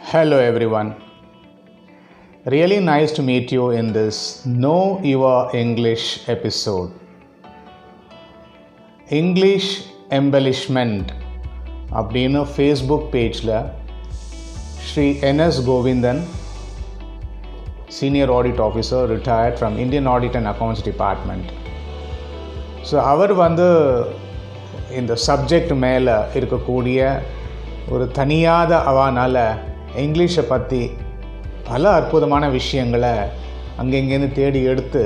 Hello everyone. Really nice to meet you in this Know Your English episode. English Embellishment அப்படின்னு Facebook பேஜில் Shri NS Govindan, senior audit officer, retired from Indian audit and accounts department. So அவர் இந்த subject மேலே இருக்கக்கூடிய ஒரு தனியாத அவனால் இங்கிலீஷை பற்றி பல அற்புதமான விஷயங்களை அங்கெங்கேருந்து தேடி எடுத்து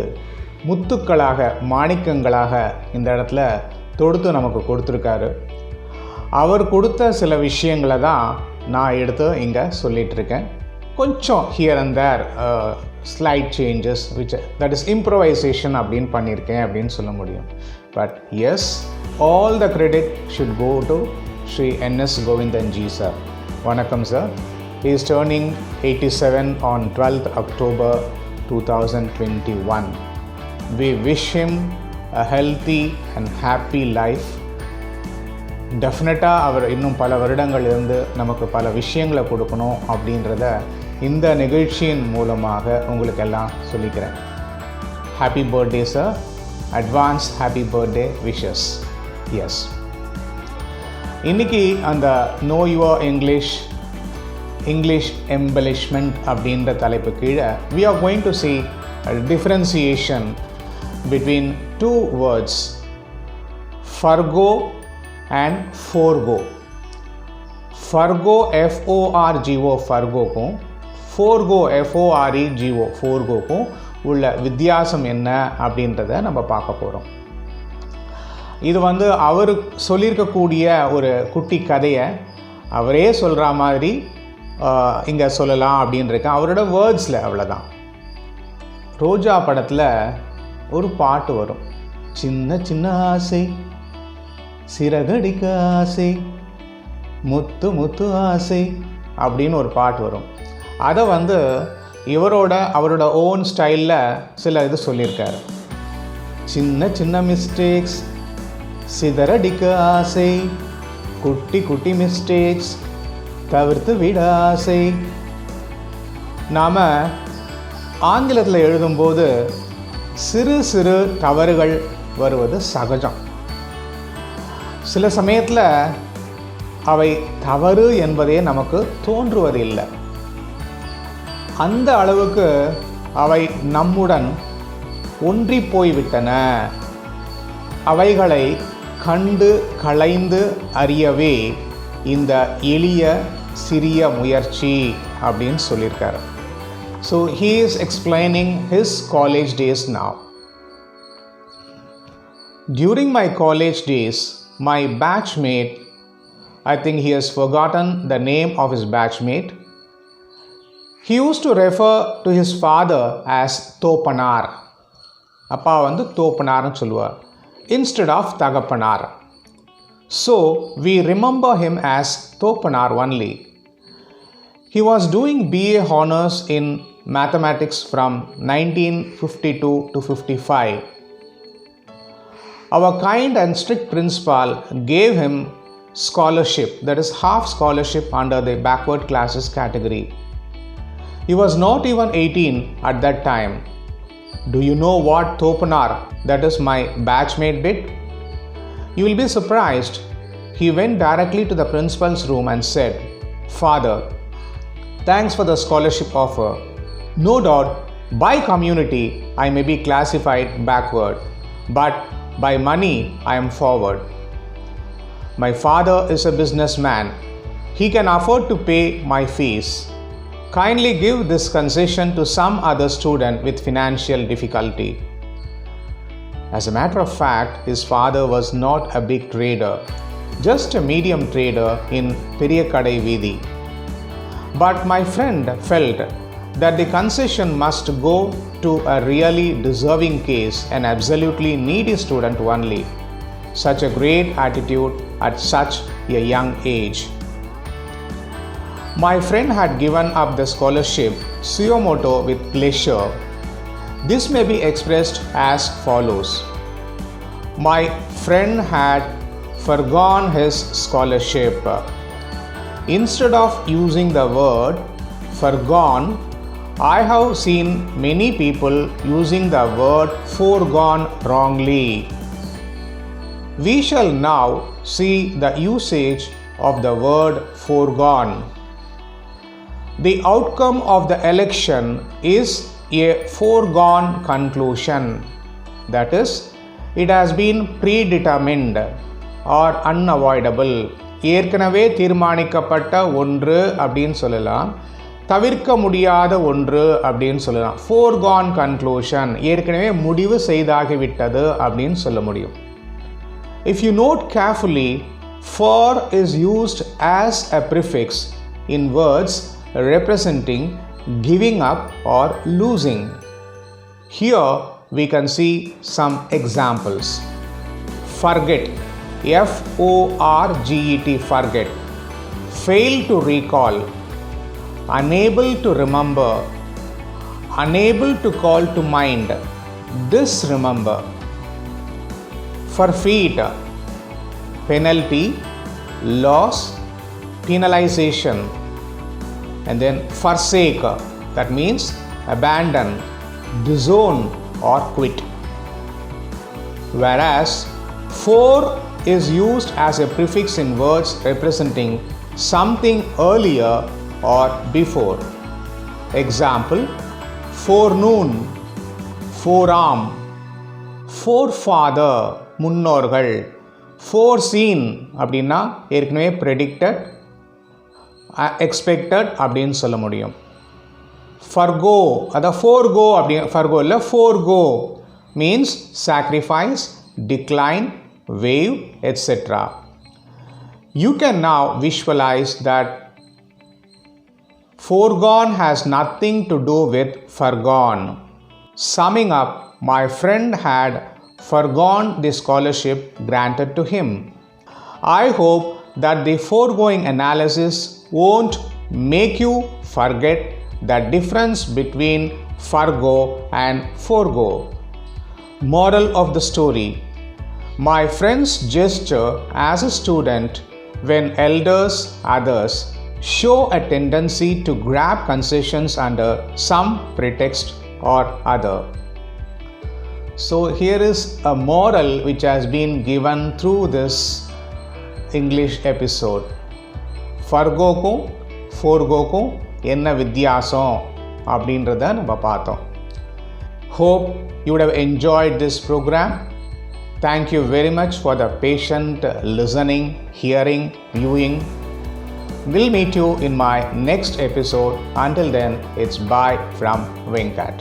முத்துக்களாக, மாணிக்கங்களாக இந்த இடத்துல தொடுத்து நமக்கு கொடுத்துருக்காரு. அவர் கொடுத்த சில விஷயங்களை தான் நான் எடுத்து இங்கே சொல்லிகிட்ருக்கேன். கொஞ்சம் here and there slight changes that is improvisation அப்படின்னு பண்ணியிருக்கேன் அப்படின்னு சொல்ல முடியும். But yes, all the credit should go to Shri NS Govindan ji sir. வணக்கம் sir. He is turning 87 on 12th October 2021. We wish him a healthy and happy life. டெஃபினட்டாக அவர் இன்னும் பல வருடங்கள் இருந்து நமக்கு பல விஷயங்களை கொடுக்கணும் அப்படின்றத இந்த நிகழ்ச்சியின் மூலமாக உங்களுக்கு எல்லாம் சொல்லிக்கிறேன். Happy birthday sir. Advance happy birthday wishes. Yes, இன்றைக்கி அந்த நோ யுவர் English embellishment அப்படின்ற தலைப்பு கீழே we are going to see a differentiation between two words, forgo and forgo. Forgo F-O-R-G-O forgoக்கும் forgo F-O-R-E-G-O forgoக்கும் உள்ள வித்தியாசம் என்ன அப்படின்றத நம்ம பார்க்க போகிறோம். இது அவர் சொல்லியிருக்கக்கூடிய ஒரு குட்டி கதையை அவரே சொல்கிற மாதிரி இங்கே சொல்லலாம் அப்படின்றிருக்கேன். அவரோட வேர்ட்ஸில் அவ்வளோதான். ரோஜா படத்தில் ஒரு பாட்டு வரும், சின்ன சின்ன ஆசை, சிறகடிக்க ஆசை, முத்து முத்து ஆசை அப்படின்னு ஒரு பாட்டு வரும். அதை அவரோட ஓன் ஸ்டைலில் சில இது சொல்லியிருக்காரு. சின்ன சின்ன மிஸ்டேக்ஸ், சிதறடிக்க ஆசை, குட்டி குட்டி மிஸ்டேக்ஸ், தவிர்த்து விட ஆசை. நாம் ஆங்கிலத்தில் எழுதும்போது சிறு சிறு தவறுகள் வருவது சகஜம். சில சமயத்தில் அவை தவறு என்பதே நமக்கு தோன்றுவதில்லை. அந்த அளவுக்கு அவை நம்முடன் ஒன்றி போய்விட்டன. அவைகளை கண்டு களைந்து அறியவே இந்த எளிய சிறிய முயற்சி அப்படின்னு சொல்லியிருக்காரு. So he is explaining his college days now. During my college days, my batchmate, I think he has forgotten the name of his batchmate, he used to refer to his father as Thopanar. அப்பா தோப்பனார்னு சொல்லுவார் instead of Thagappanar. So we remember him as Thopanar only. He was doing BA honors in mathematics from 1952 to 55. Our kind and strict principal gave him scholarship, that is half scholarship under the backward classes category. He was not even 18 at that time. Do you know what Thopanar, that is my batchmate, did? You will be surprised. He went directly to the principal's room and said, "Father, thanks for the scholarship offer. No doubt, by community, I may be classified backward, but by money, I am forward. My father is a businessman. He can afford to pay my fees. Kindly give this concession to some other student with financial difficulty." As a matter of fact, his father was not a big trader, just a medium trader in Periyakadai Veedi. But my friend felt that the concession must go to a really deserving case, an absolutely needy student only. Such a great attitude at such a young age. My friend had given up the scholarship suo motu with pleasure. This may be expressed as follows. My friend had forgone his scholarship. Instead of using the word forgone, I have seen many people using the word foregone wrongly. We shall now see the usage of the word foregone. The outcome of the election is a foregone conclusion. That is, it has been predetermined or unavoidable. ஏற்கனவே தீர்மானிக்கப்பட்ட ஒன்று அப்படின்னு சொல்லலாம், தவிர்க்க முடியாத ஒன்று அப்படின்னு சொல்லலாம். foregone conclusion, ஏற்கனவே முடிவு செய்தாகிவிட்டது அப்படின்னு சொல்ல முடியும். If you note carefully, for is used as a prefix in words representing giving up or losing. Here we can see some examples. Forget, F-O-R-G-E-T, forget. Fail to recall, unable to remember, unable to call to mind, disremember. Forfeit, penalty, loss, penalization. And then forsake, that means abandon, disown or quit. Whereas for is used as a prefix in words representing something earlier or before. Example, forenoon, forearm, forefather, முன்னோர்கள். foreseen அப்படின்னா ஏற்கனவே predicted, expected அப்படின்னு சொல்ல முடியும். forgo, அதான் forgo அப்படி, forgo இல்லை, forgo means sacrifice, decline, waive, etc. You can now visualize that foregone has nothing to do with forgone. Summing up, my friend had forgone the scholarship granted to him. I hope that the foregoing analysis won't make you forget the difference between forgo and forgo. Moral of the story: my friend's gesture as a student when elders, others, show a tendency to grab concessions under some pretext or other. So here is a moral which has been given through this English episode. ஃபர்கோக்கும் ஃபோர்கோக்கும் என்ன வித்தியாசம் அப்படின்றத நம்ம பார்த்தோம். Hope you would have enjoyed this program. Thank you very much for the patient listening, hearing, viewing. We'll meet you in my next episode. Until then, it's bye from Venkat.